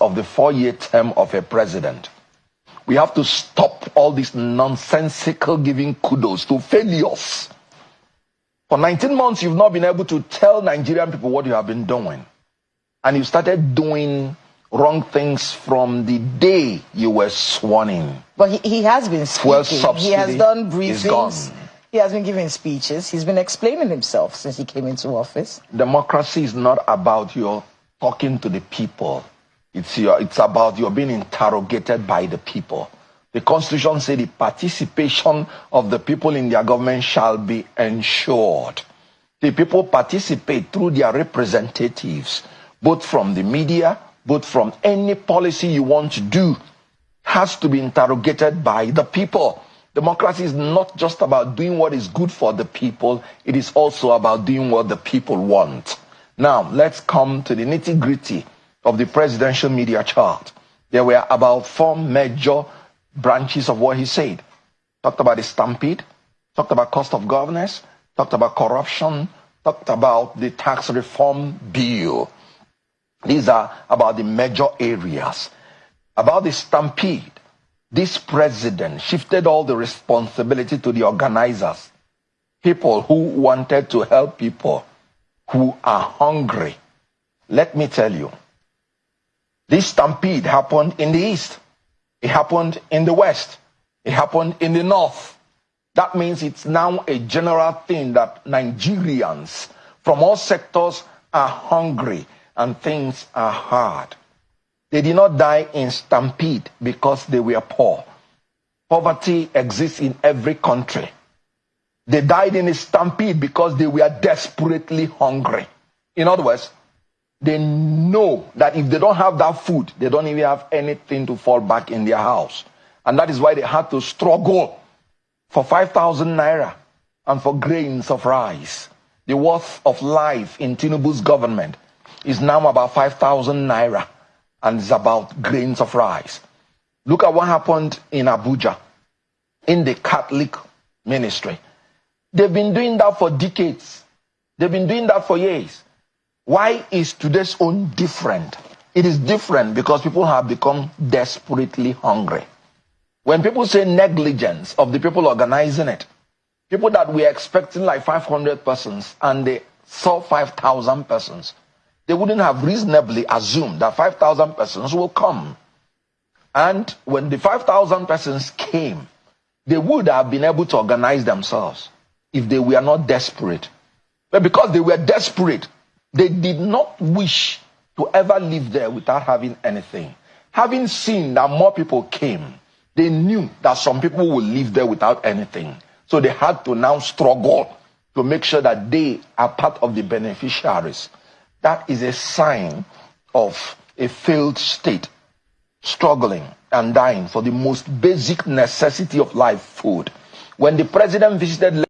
of the 4-year term of a president. We have to stop all this nonsensical giving kudos to failures. For 19 months, you've not been able to tell Nigerian people what you have been doing. And you started doing wrong things from the day you were sworn in. But he has been speaking. Fuel subsidy, he has done briefings. Gone. He has been giving speeches. He's been explaining himself since he came into office. Democracy is not about your talking to the people. It's about your being interrogated by the people. The Constitution says the participation of the people in their government shall be ensured. The people participate through their representatives, both from the media, both from any policy you want to do, has to be interrogated by the people. Democracy is not just about doing what is good for the people, it is also about doing what the people want. Now, let's come to the nitty-gritty of the presidential media chart. There were about 4 major branches of what he said. Talked about the stampede, talked about cost of governance, talked about corruption, talked about the tax reform bill. These are about the major areas. About the stampede, this president shifted all the responsibility to the organizers, people who wanted to help people who are hungry. Let me tell you, this stampede happened in the east. It happened in the west. It happened in the north. That means it's now a general thing that Nigerians from all sectors are hungry and things are hard. They did not die in stampede because they were poor. Poverty exists in every country. They died in a stampede because they were desperately hungry. In other words, they know that if they don't have that food, they don't even have anything to fall back in their house. And that is why they had to struggle for 5,000 naira and for grains of rice. The worth of life in Tinubu's government is now about 5,000 naira, and it's about grains of rice. Look at what happened in Abuja, in the Catholic ministry. They've been doing that for decades. They've been doing that for years. Why is today's own different? It is different because people have become desperately hungry. When people say negligence of the people organizing it, people that were expecting like 500 persons and they saw 5,000 persons, they wouldn't have reasonably assumed that 5,000 persons will come. And when the 5,000 persons came, they would have been able to organize themselves if they were not desperate. But because they were desperate, they did not wish to ever live there without having anything. Having seen that more people came, they knew that some people would live there without anything. So they had to now struggle to make sure that they are part of the beneficiaries. That is a sign of a failed state, struggling and dying for the most basic necessity of life, food. When the president visited